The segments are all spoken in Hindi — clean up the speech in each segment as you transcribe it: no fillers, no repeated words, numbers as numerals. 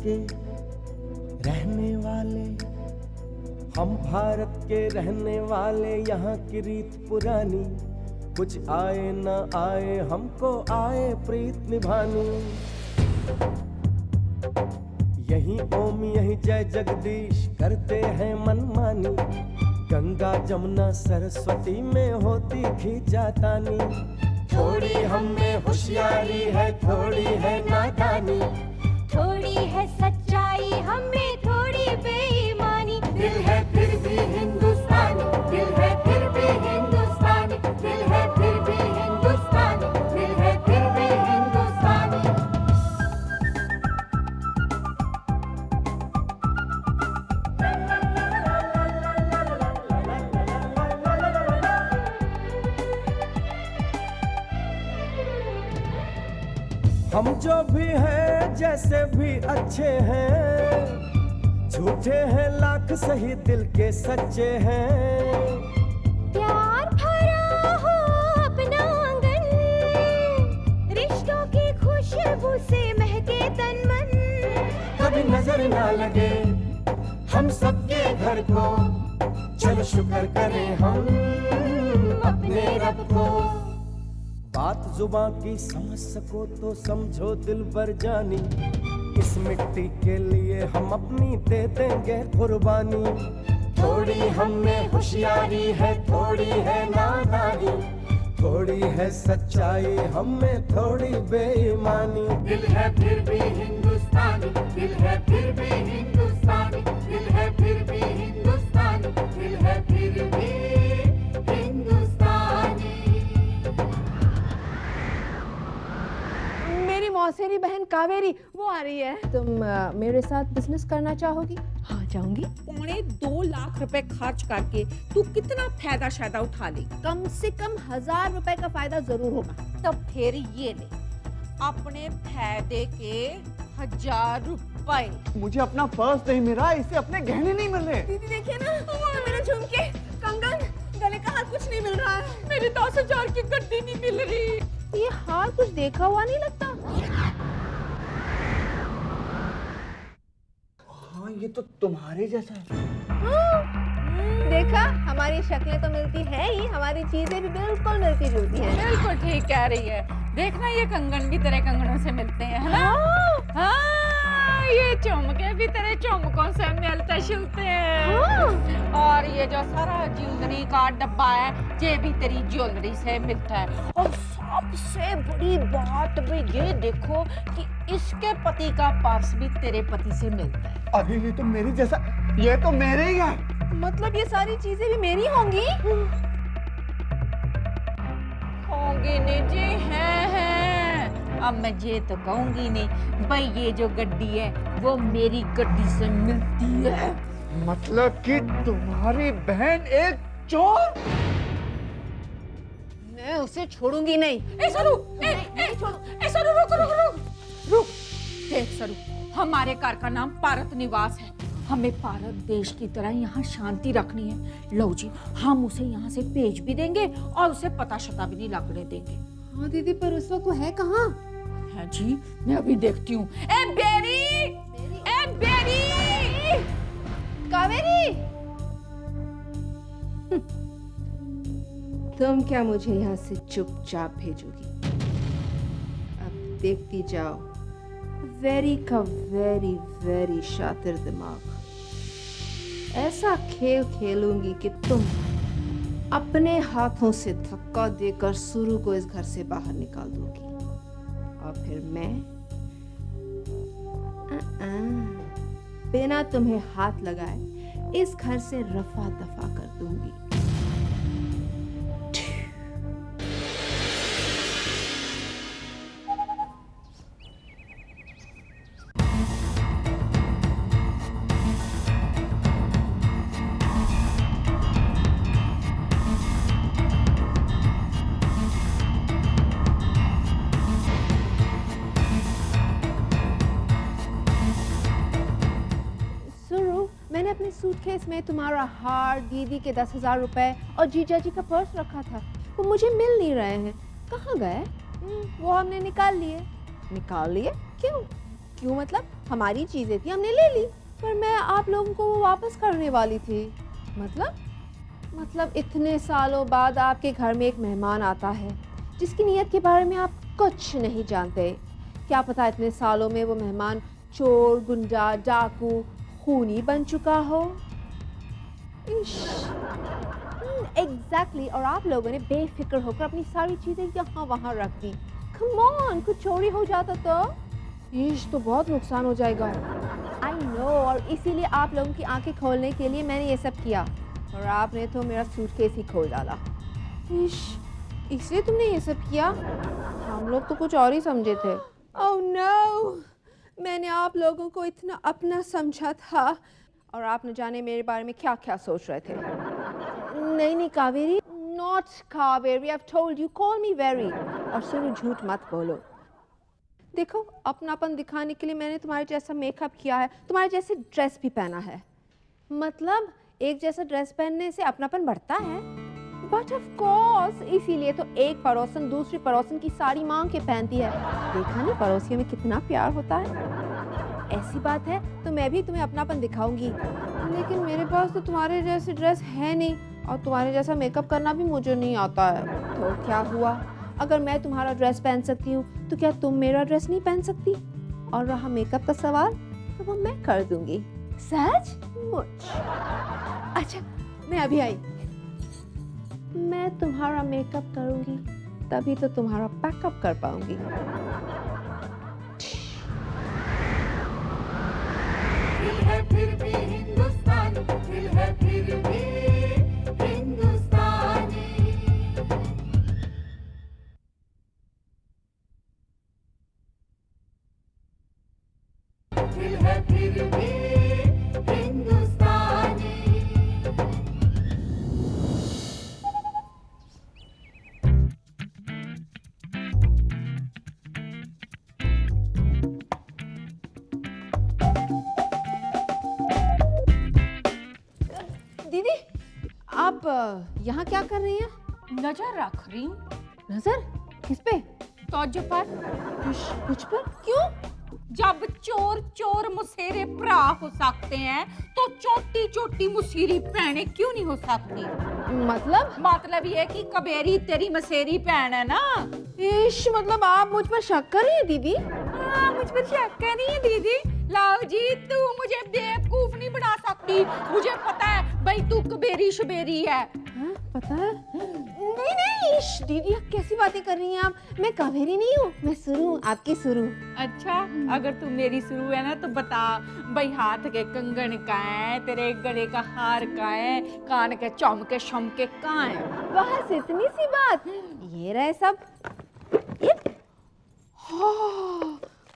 के रहने वाले, हम भारत के रहने वाले, यहाँ की रीत पुरानी, कुछ आए न आए हमको आए प्रीत निभानी। यही ओम यही जय जगदीश करते हैं मनमानी, गंगा जमुना सरस्वती में होती खींचातानी। थोड़ी हम में होशियारी है, थोड़ी है नादानी, थोड़ी है सच्चाई हमें थोड़ी बेईमानी। दिल है फिर भी हिंदुस्तानी, दिल है फिर भी हिंदुस्तानी, दिल है फिर भी हिंदुस्तानी, दिल है फिर भी हिंदुस्तानी। हम जो भी हैं जैसे भी अच्छे हैं, झूठे हैं लाख सही दिल के सच्चे हैं। प्यार भरा हो अपना आंगन, रिश्तों की खुशबू से महके तन मन। कभी नजर ना लगे हम सबके घर को, चलो शुक्र करें हम अपने रब को। बात जुबां की समझ सको तो समझो दिल भर जानी, इस मिट्टी के लिए हम अपनी दे देंगे कुर्बानी। थोड़ी हम में होशियारी है, थोड़ी है नादानी, थोड़ी है सच्चाई हम में थोड़ी बेईमानी। दिल है फिर भी हिंदुस्तानी, दिल है फिर भी हिंदुस्तानी, दिल है फिर भी हिंदुस्तानी, दिल है फिर भी हिंदुस्तानी। मेरी मौसेरी बहन कावेरी वो आ रही है। तुम मेरे साथ बिजनेस करना चाहोगी? हाँ जाऊंगी। 2.25 लाख रुपए खर्च करके तू कितना फायदा शायदा उठा ले? कम से कम 1000 रुपए का फायदा जरूर होगा। तो फिर ये ले अपने फायदे के 1000 रुपए। मुझे अपना पर्स नहीं मिला, इसे अपने गहने नहीं मिल रहे। दीदी देखिए ना, मेरे झुमके, कंगन, गले का हार कुछ नहीं मिल रहा है। मेरी 10,000 की गड्डी नहीं मिल रही। ये हार कुछ देखा हुआ नहीं लगता। हाँ ये तो तुम्हारे जैसा है। देखा, हमारी शक्लें तो मिलती है ही, हमारी चीजें भी बिल्कुल मिलती जुलती हैं। बिल्कुल ठीक कह रही है। देखना ये कंगन भी तेरे कंगनों से मिलते हैं, है ना? हाँ, ये झुमके भी तेरे झुमकों से मिलते जुलते हैं। और ये जो सारा ज्वेलरी का डब्बा है, ये भी तेरी ज्वेलरी से मिलता है। और सबसे बड़ी बात भी ये देखो कि इसके पति का पर्स भी तेरे पति से मिलता है। अरे ये तो मेरी जैसा, ये तो मेरे ही है। मतलब ये सारी चीजें भी मेरी होंगी? होंगी नहीं जी, हैं। अब मैं ये तो कहूंगी नहीं भाई, ये जो गड्डी है वो मेरी गड्डी से मिलती है। मतलब कि तुम्हारी बहन एक चोर? मैं उसे छोड़ूंगी नहीं। ए सरू, सरू रुक। देख सरू, हमारे घर का नाम भारत निवास है। हमें भारत देश की तरह यहाँ शांति रखनी है। लो जी, हम उसे यहाँ से भेज भी देंगे और उसे पता शता भी नहीं लगने देंगे। हाँ दीदी, पर उस वक्त वो है कहाँ? है जी, मैं अभी देखती हूँ। ए बेरी, कावेरी, तुम क्या मुझे यहाँ से चुपचाप भेजोगी? अब देखती जाओ, वेरी का वेरी वेरी शातिर दिमाग। ऐसा खेल खेलूंगी कि तुम अपने हाथों से धक्का देकर सुरु को इस घर से बाहर निकाल दोगी, और फिर मैं बिना तुम्हें हाथ लगाए इस घर से रफा दफा कर दूंगी। मैंने अपने सूटकेस में तुम्हारा हार, दीदी के 10,000 रुपए और जीजा जी का पर्स रखा था। वो मुझे मिल नहीं रहे हैं। कहाँ गए? वो हमने निकाल लिए। निकाल लिए? क्यों? क्यों मतलब? हमारी चीजें थी, हमने ले ली, पर मैं आप लोगों को वो वापस करने वाली थी। मतलब इतने सालों बाद आपके घर में एक मेहमान आता है जिसकी नीयत के बारे में आप कुछ नहीं जानते। क्या पता इतने सालों में वो मेहमान चोर, गुंडा, डाकू, खूनी बन चुका हो। एग्जैक्टली और आप लोगों ने बेफिक्र होकर अपनी सारी चीजें यहाँ वहाँ रख दी। कम ऑन, कुछ चोरी हो जाता तो बहुत नुकसान हो जाएगा। आई नो, और इसीलिए आप लोगों की आंखें खोलने के लिए मैंने ये सब किया, और आपने तो मेरा सूटकेस ही खोल डाला। इसलिए तुमने ये सब किया? हम लोग तो कुछ और ही समझे थे। ओह नो, मैंने आप लोगों को इतना अपना समझा था, और आप न जाने मेरे बारे में क्या क्या सोच रहे थे। नहीं Kaveri, not Kaveri, I've told you, call me very। और सुनो, झूठ मत बोलो। देखो, अपनापन दिखाने के लिए मैंने तुम्हारे जैसा मेकअप किया है, तुम्हारे जैसे ड्रेस भी पहना है। मतलब एक जैसा ड्रेस पहनने से अपनापन बढ़ता है। बट ऑफ कोर्स, इसीलिए तो एक पड़ोसन दूसरी पड़ोसन की साड़ी मांग के पहनती है। देखा नहीं पड़ोसियों में कितना प्यार होता है। ऐसी बात है तो मैं भी तुम्हें अपनापन दिखाऊंगी, लेकिन मेरे पास तो तुम्हारे जैसी ड्रेस है नहीं, और तुम्हारे जैसा मेकअप करना भी मुझे नहीं आता है। तो क्या हुआ, अगर मैं तुम्हारा ड्रेस पहन सकती हूँ तो क्या तुम मेरा ड्रेस नहीं पहन सकती? और रहा मेकअप का सवाल, तो वो मैं कर दूंगी। सच मुझ। अच्छा, मैं अभी आई। मैं तुम्हारा मेकअप करूंगी, तभी तो तुम्हारा पैकअप कर पाऊंगी। दिल है फिर भी हिंदुस्तानी, दिल है फिर भी हिंदुस्तानी। दिल है फिर भी हिंदुस्तानी। दीदी, आप यहाँ क्या कर रही हैं? नजर रख रही हूँ। नजर किस पे? तुझ पर। कुछ पर? क्यों? जब चोर चोर मुसेरे भरा हो सकते हैं तो छोटी छोटी मुसीरी बहनें क्यों नहीं हो सकती? मतलब ये कि कबेरी तेरी मसेरी बहन है ना। मतलब आप मुझ पर शक कर रही हैं दीदी? हाँ, मुझ पर शक कर रही है दीदी। लाओ जी, तू मुझे बेवकूफ नहीं बना सकती। मुझे पता है भाई तू कबेरी शबेरी है। हाँ, पता है? नहीं दीदी, आप कैसी बातें कर रही हैं आप? मैं कावेरी नहीं हूँ, मैं सुरू, आपकी सुरू। अच्छा, अगर तू मेरी सुरू है ना तो बता भाई, हाथ के कंगन कहाँ है, तेरे गले का हार कहाँ है, कान के चमके शमके कहाँ है? बस इतनी सी बात? ये रहे सब।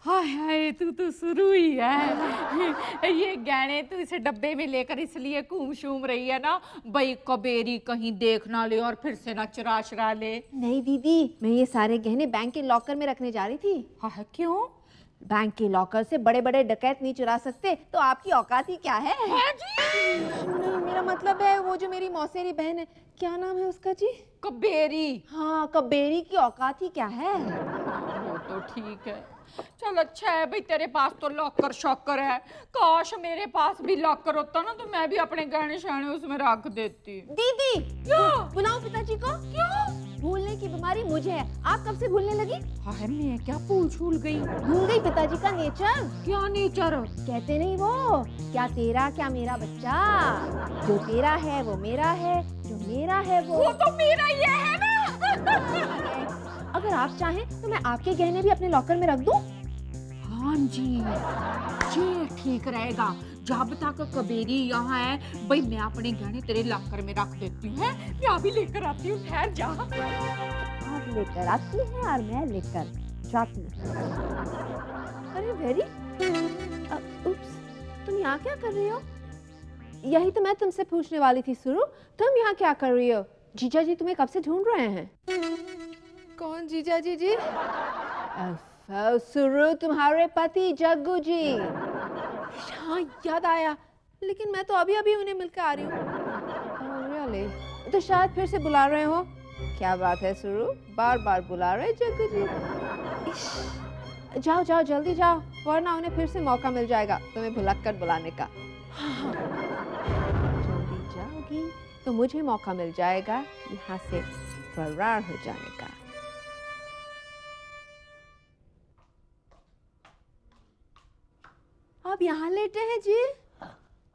हाय हाय, तू तो शुरू ही है। ये गहने तू इसे डब्बे में लेकर इसलिए घूम शूम रही है ना भाई, कबेरी कहीं देख ना ले और फिर से ना चुरा चुरा ले। नहीं दीदी, मैं ये सारे गहने बैंक के लॉकर में रखने जा रही थी। हाँ, क्यों? बैंक के लॉकर से बड़े बड़े डकैत नहीं चुरा सकते, तो आपकी औकात ही क्या है? नहीं, मेरा मतलब है वो जो मेरी मौसेरी बहन है, क्या नाम है उसका जी? कबेरी। हाँ, कबेरी की औकात ही क्या है? वो तो ठीक है। चल अच्छा है भाई, तेरे पास तो लॉकर शॉकर है। काश मेरे पास भी लॉकर होता ना तो मैं भी अपने गहने शहने उसमें रख देती। दीदी, क्या? बुलाओ पिताजी को। क्यों? भूलने की बीमारी मुझे है, आप कब से भूलने लगी? हाय, मैं क्या भूल गई? भूल गई पिताजी का नेचर। क्या नेचर? कहते नहीं वो, क्या तेरा क्या मेरा बच्चा, जो तेरा है वो मेरा है, जो मेरा है वो तो मेरा ही है ना। अगर आप चाहें तो मैं आपके गहने भी अपने लॉकर में रख दूं? हाँ जी, ये ठीक रहेगा। जब तक कबेरी यहाँ है भाई, मैं अपने गहने तेरे लॉकर में रख देती हूँ। मैं अभी लेकर आती हूँ, ठहर जा। आप लेकर आती हैं और मैं लेकर जाती हूँ। अरे वेरी, उप्स, तुम यहाँ क्या कर रही हो? यही तो मैं तुमसे पूछने वाली थी सुरू, तुम यहाँ क्या कर रही हो? जीजा जी तुम्हें कब से ढूंढ रहे हैं। कौन जीजा जी? सुरू, तुम्हारे पति जग्गू जी। हाँ, याद आया, लेकिन मैं तो अभी अभी उन्हें मिलकर आ रही हूँ। रियली? तो शायद फिर से बुला रहे हो। क्या बात है सुरू, बार बार बुला रहे जग्गू जी। जाओ जाओ जल्दी जाओ, वरना उन्हें फिर से मौका मिल जाएगा तुम्हें भुलक्कड़ बुलाने का। जल्दी जाओगी तो मुझे मौका मिल जाएगा यहाँ से फरार हो जाने का। आप यहाँ लेटे हैं जी?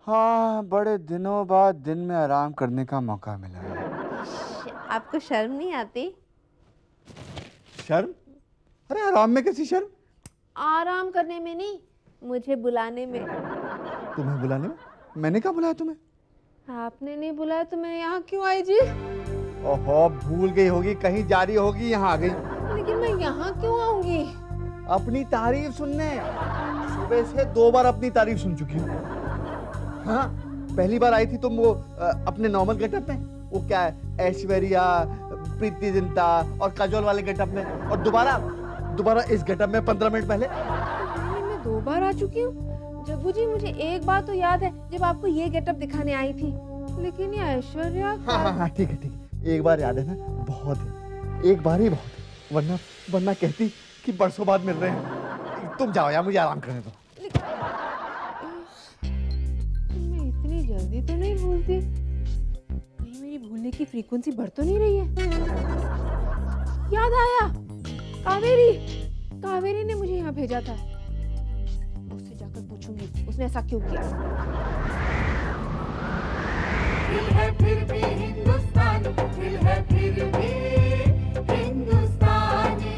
हाँ, बड़े दिनों बाद दिन में आराम करने का मौका मिला है। आपको शर्म नहीं आती? शर्म? अरे आराम में कैसी शर्म? आराम करने में नहीं, मुझे बुलाने में। तुम्हें बुलाने में? मैंने कहा बुलाया तुम्हें? आपने नहीं बुलाया तो मैं यहाँ क्यों आई जी? ओहो, भूल गई होगी, कहीं जा रही होगी, यहाँ आ गई। लेकिन मैं यहाँ क्यों आऊंगी? अपनी तारीफ सुनने। सुबह से 2 बार अपनी तारीफ सुन चुकी हूँ। हाँ, पहली बार आई थी तुम वो अपने नॉर्मल गेटअप में, वो क्या है, ऐश्वर्या, प्रीति जिंटा और काजोल वाले गेटअप में, और दोबारा इस गेटअप में 15 मिनट पहले। मैं 2 बार आ चुकी हूँ। जग्गू जी, मुझे एक बार तो याद है जब आपको ये गेटअप दिखाने आई थी, लेकिन ये ऐश्वर्या। हाँ, ठीक है, एक बार याद है ना, बहुत है, एक बार ही बहुत है, वरना कहती कि बरसों बाद मिल रहे हैं। तुम जाओ यार, मुझे आराम करने दो। मैं इतनी जल्दी तो नहीं भूलती, कहीं मेरी भूलने की फ्रीक्वेंसी बढ़ तो नहीं रही है? याद आया, कावेरी ने मुझे यहाँ भेजा था। उससे जाकर पूछूंगी उसने ऐसा क्यों किया। दिल है फिर भी हिंदुस्तानी, दिल है फिर भी हिंदुस्तानी।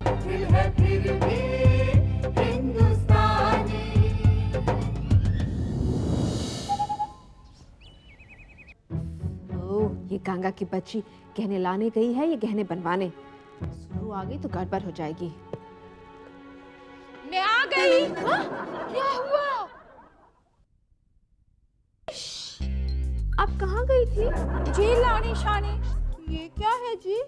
दिल है फिर भी हिंदुस्तानी। ओह, ये गंगा की बच्ची गहने लाने गई है, ये गहने बनवाने। सुरु आ गई तो गड़बड़ हो जाएगी। मैं आ गई। हाँ? क्या हुआ? आप कहाँ गई थी? जी लानी शानी। ये क्या है जी?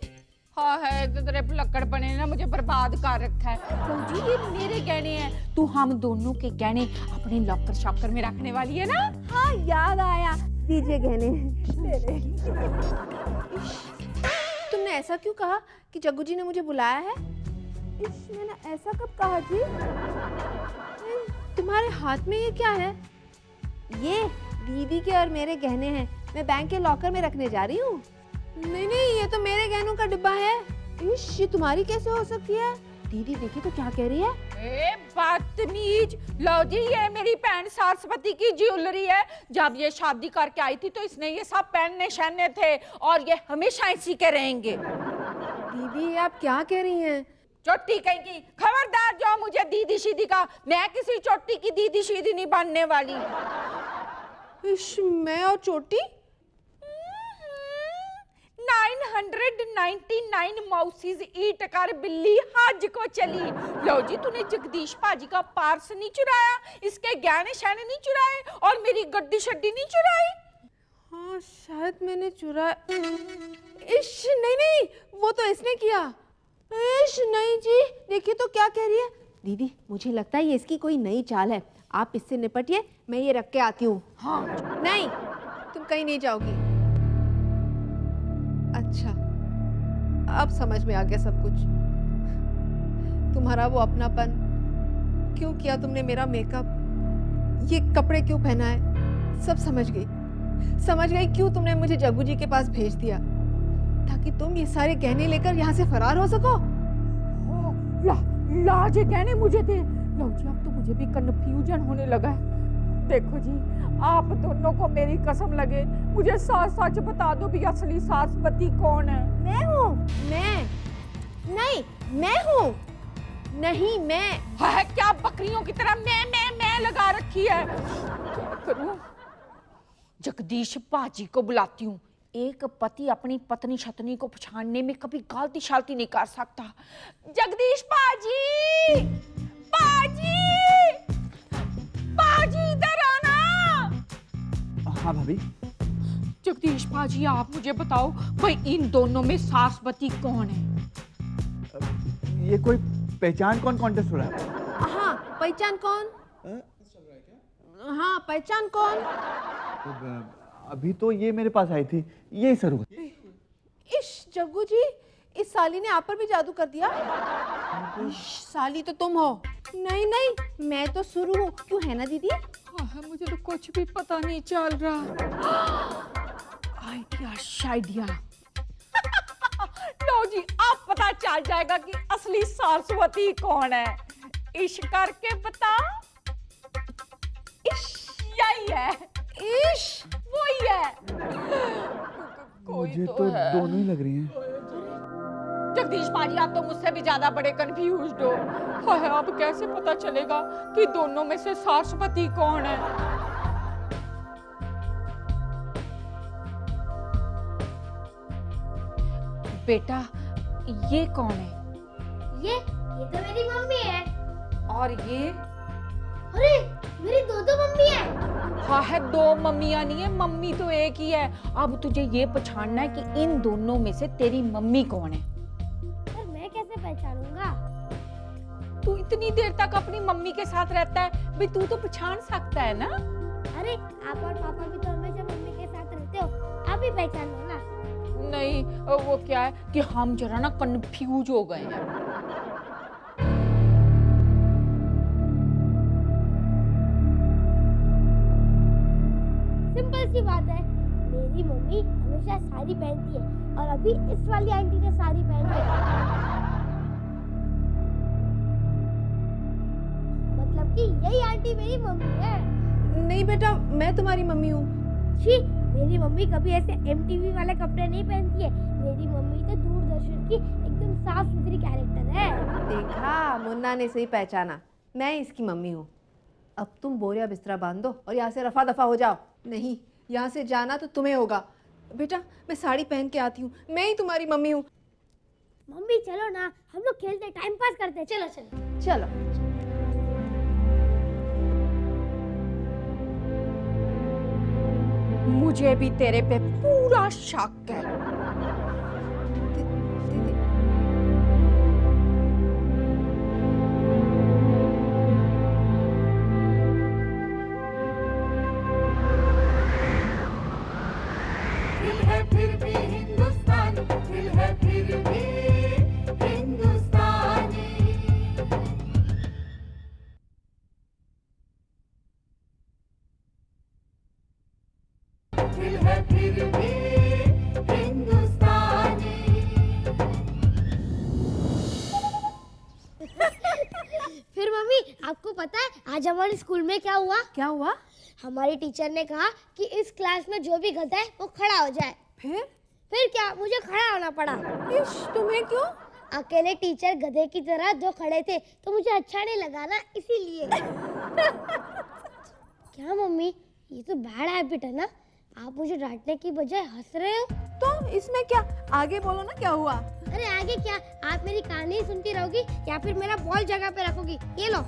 हाँ है, तो तेरे भुलक्कड़ बने ने ना मुझे बर्बाद कर रखा है। तो जी ये मेरे गहने हैं, तू हम दोनों के गहने अपने लॉकर शॉकर में रखने वाली है ना? हाँ, याद आया, दीजिए गहने मेरे। तुमने ऐसा क्यों कहा कि जग्गू जी ने मुझे बुलाया है? मैंने ऐसा कब कहा जी? तुम्हारे हाथ में ये क्या है? ये दीदी के और मेरे गहने हैं, मैं बैंक के लॉकर में रखने जा रही हूँ। नहीं, ये तो मेरे गहनों का डिब्बा है। इश, ये तुम्हारी कैसे हो सकती है? दीदी देखी तो क्या कह रही है? ए बदतमीज। लो जी, ये मेरी बहन सरस्वती की ज्वेलरी है। जब ये शादी करके आई थी तो इसने ये सब पहनने शहने थे और ये हमेशा इसी के रहेंगे। दीदी आप क्या कह रही हैं? चोटी कहेंगी, खबरदार जो मुझे दीदी शीदी का, मैं किसी चोटी की दीदी शीदी नहीं बनने वाली। इश, मैं और चोटी? 999 माउसीज ईट कर बिल्ली हज को चली। लो जी, तूने जगदीश पाजी का पार्स नहीं चुराया, इसके गहने शहने नहीं चुराए और मेरी गड्डी शड्डी नहीं चुराई। हाँ, शायद मैंने चुरा। इश, नहीं, वो तो इसने किया। इश, नहीं जी, देखिए तो क्या कह रही है। दीदी मुझे लगता है ये इसकी कोई नई चाल है, आप इससे निपटिए, मैं ये रख के आती हूँ। हाँ। नहीं, तुम कहीं नहीं जाओगी। अच्छा, अब समझ में आ गया सब कुछ। तुम्हारा वो अपनापन, क्यों किया तुमने मेरा मेकअप, ये कपड़े क्यों पहना है, सब समझ गई क्यों तुमने मुझे जग्गू जी के पास भेज दिया, ताकि तुम ये सारे गहने लेकर यहाँ से फरार हो सको। ला जे गहने मुझे दे। लो जी, अब तो मुझे भी कन्फ्यूजन होने लगा है। देखो जी, आप दोनों को मेरी कसम लगे, मुझे सच सच बता दो भी असली सरस्वती कौन है? मैं हूँ। मैं है क्या बकरियों की तरह मैं लगा रखी है? क्या करूं? जगदीश पाजी को बुलाती हूँ। एक पति अपनी पत्नी शतनी को पछाड़ने में कभी गलती शालती नहीं कर सकता। जगदीश पाजी, पाजी इधर आना। हाँ भाभी। जगदीश पाजी, आप मुझे बताओ भाई, इन दोनों में सरस्वती कौन है? ये कोई पहचान कौन कॉन्टेस्ट हो रहा है? हाँ, पहचान कौन? हाँ, पहचान कौन? अभी तो ये मेरे पास आई थी, यही सरू। इश जग्गू जी, इस साली ने आप पर भी जादू कर दिया। इश, साली तो तुम हो। नहीं नहीं, मैं तो शुरू हूँ। क्यों है ना दीदी? हाँ, मुझे तो कुछ भी पता नहीं चल रहा। आइडिया शाइडिया। लो जी, अब पता चल जाएगा कि असली सरस्वती कौन है। इश करके बता। इश, यही है। इश, वही है। मुझे तो दोनों ही लग रही हैं। जगदीश पाजी, आप तो मुझसे भी ज्यादा बड़े कंफ्यूज्ड हो। हाय, अब कैसे पता चलेगा कि दोनों में से सरस्वती कौन है? बेटा, ये कौन है? ये तो मेरी मम्मी है। और ये? अरे, मेरी दो मम्मी है। हाँ है, दो मम्मियां नहीं है, मम्मी तो एक ही है। अब तुझे ये पहचानना है कि इन दोनों में से तेरी मम्मी कौन है। पर मैं कैसे पहचानूंगा? तू इतनी देर तक अपनी मम्मी के साथ रहता है, भाई तू तो पहचान सकता है ना। अरे, आप और पापा भी तो हमेशा मम्मी के साथ रहते हो, आप ही पहचान लो ना। नहीं, वो क्या है कि हम जरा ना कंफ्यूज हो गए हैं। सिंपल सी बात है, मेरी मम्मी हमेशा साड़ी पहनती है और अभी इस वाली आंटी ने साड़ी पहनी है। मतलब कि यही आंटी मेरी मम्मी है। नहीं बेटा, मैं तुम्हारी मम्मी हूँ। छी, मेरी मम्मी कभी ऐसे MTV वाले कपड़े नहीं पहनती है। मेरी मम्मी तो दूरदर्शन की एकदम साफ सुथरी कैरेक्टर है। देखा, मुन्ना ने सही पहचाना, मैं इसकी मम्मी हूँ। अब तुम बोरिया बिस्तरा बांध दो और यहाँ से रफा दफा हो जाओ। नहीं, यहाँ से जाना तो तुम्हें होगा। बेटा, मैं साड़ी पहन के आती हूँ, मैं ही तुम्हारी मम्मी हूँ। मम्मी चलो ना, हम लोग खेलते टाइम पास करते। चलो चलो। चलो। मुझे भी तेरे पे पूरा शक है। दीदी, दिल है फिर भी हिंदुस्तानी, दिल है फिर भी हिंदुस्तानी। दिल है फिर भी हिंदुस्तानी। फिर मम्मी, आपको पता है आज हमारे स्कूल में क्या हुआ? क्या हुआ? हमारी टीचर ने कहा कि इस क्लास में जो भी गधा है वो खड़ा हो जाए। फिर क्या, मुझे खड़ा होना पड़ा। इश, तुम्हें क्यों? अकेले टीचर गधे की तरह जो खड़े थे तो मुझे अच्छा नहीं लगा ना, इसीलिए। क्या मम्मी, ये तो बैड हैबिट है ना? आप मुझे डांटने की बजाय हंस रहे हो। तो इसमें क्या? आगे बोलो ना, क्या हुआ? अरे आगे क्या, आप मेरी कहानी ही सुनती रहोगी या फिर मेरा बॉल जगह पे रखोगी। ये लो।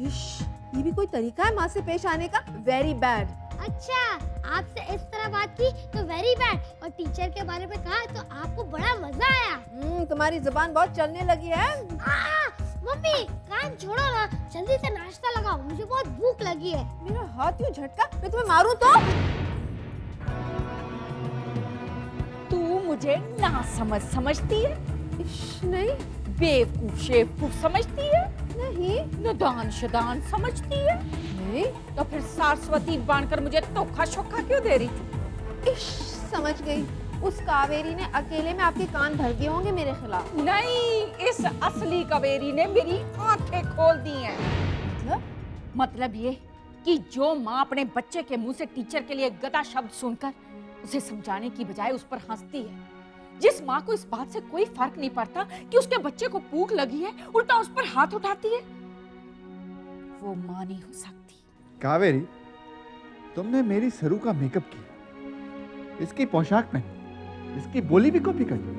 इश, ये भी कोई तरीका है माँ से पेश आने का? Very bad. अच्छा, आपसे इस तरह बात की तो वेरी बैड, और टीचर के बारे में कहा तो आपको बड़ा मजा आया। तुम्हारी जुबान बहुत चलने लगी है। मम्मी, काम छोड़ो ना, जल्दी से नाश्ता लगाओ, मुझे बहुत भूख लगी है। मेरा हाथ यूं झटका, मैं तुम्हें मारूं तो? तू मुझे ना समझती है? इश, नहीं बेवकूफ शेवकूफ समझती है? नहीं नदान शदान समझती है? नहीं। तो फिर सरस्वती बनकर मुझे धोखा शोखा क्यों दे रही थी? इश, समझ गई। उस कावेरी ने अकेले में आपके कान भर दिए होंगे मेरे खिलाफ। नहीं, इस असली कावेरी ने मेरी आंखें खोल दी हैं। मतलब ये कि जो माँ अपने बच्चे के मुंह से टीचर के लिए गधा शब्द सुनकर उसे समझाने की बजाय उस पर हंसती है, जिस माँ को इस बात से कोई फर्क नहीं पड़ता कि उसके बच्चे को भूख लगी है, उल्टा उस पर हाथ उठाती है, वो माँ नहीं हो सकती। कावेरी, तुमने मेरी सरू का मेकअप किया, इसकी पोशाक पहनी, इसकी बोली भी कॉपी कर दी,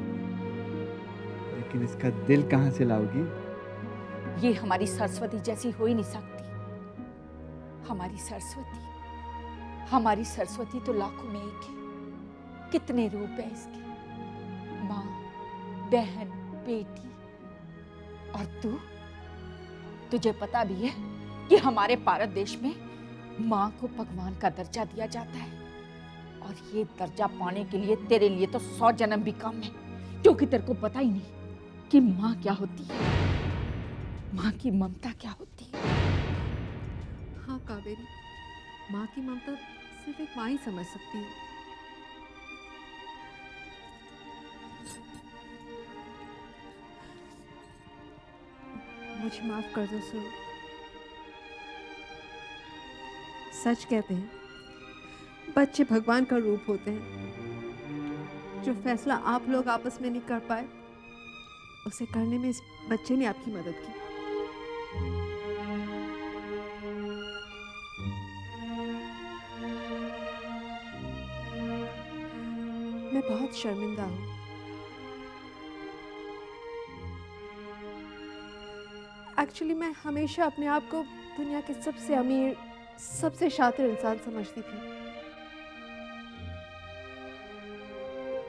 लेकिन इसका दिल कहां से लाओगी? ये हमारी सरस्वती जैसी हो ही नहीं सकती। हमारी सरस्वती तो लाखों में एक है। कितने रूप है इसके, माँ, बहन, बेटी, और तुझे पता भी है कि हमारे भारत देश में माँ को भगवान का दर्जा दिया जाता है, और ये दर्जा पाने के लिए तेरे लिए तो 100 जन्म भी कम है, क्योंकि तेरे को पता ही नहीं कि माँ क्या होती है, माँ की ममता क्या होती है। हाँ कावेरी, माँ की ममता सिर्फ एक माँ ही समझ सकती है। मुझे माफ कर दो सुर। सच कहते हैं, बच्चे भगवान का रूप होते हैं। जो फैसला आप लोग आपस में नहीं कर पाए, उसे करने में इस बच्चे ने आपकी मदद की। मैं बहुत शर्मिंदा हूं। एक्चुअली मैं हमेशा अपने आप को दुनिया के सबसे अमीर, सबसे शातिर इंसान समझती थी,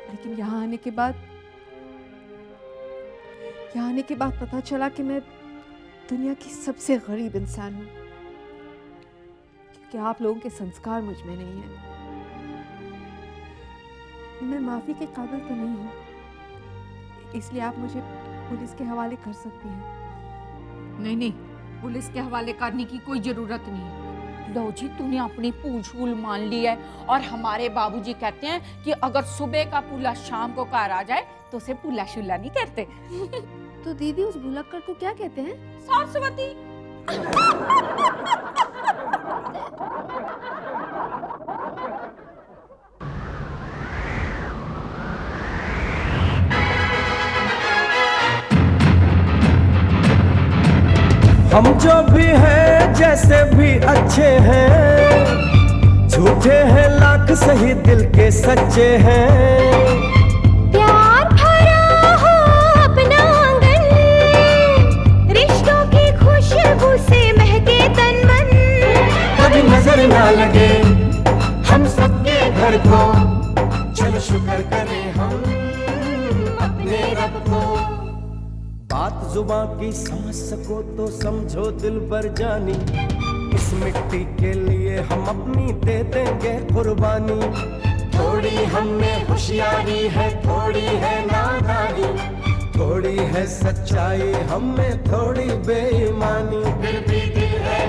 लेकिन यहाँ आने के बाद पता चला कि मैं दुनिया की सबसे गरीब इंसान हूँ, क्योंकि आप लोगों के संस्कार मुझ में नहीं है। मैं माफी के काबिल तो नहीं हूँ, इसलिए आप मुझे पुलिस के हवाले कर सकती हैं। नहीं, पुलिस के हवाले करने की कोई जरूरत नहीं है। लो जी, तूने अपनी भूल शूल मान ली है, और हमारे बाबूजी कहते हैं कि अगर सुबह का पुल्ला शाम को घर आ जाए तो उसे पुल्ला शुल्ला नहीं कहते। तो दीदी, उस भुलक्कड़ को क्या कहते हैं? सरस्वती। हम जो भी हैं जैसे भी अच्छे हैं, झूठे हैं लाख सही दिल के सच्चे हैं। प्यार भरा हो अपना आंगन, रिश्तों की खुशबू से महके तन मन। कभी नजर ना लगे हम सबके घर को, चलो शुक्र करें हम अपने रब को। बात जुबां की समझ सको तो समझो दिल भर जानी, इस मिट्टी के लिए हम अपनी दे देंगे कुर्बानी। थोड़ी हम में होशियारी है, थोड़ी है नादानी, थोड़ी है सच्चाई हम में, थोड़ी बेईमानी, फिर भी दिल है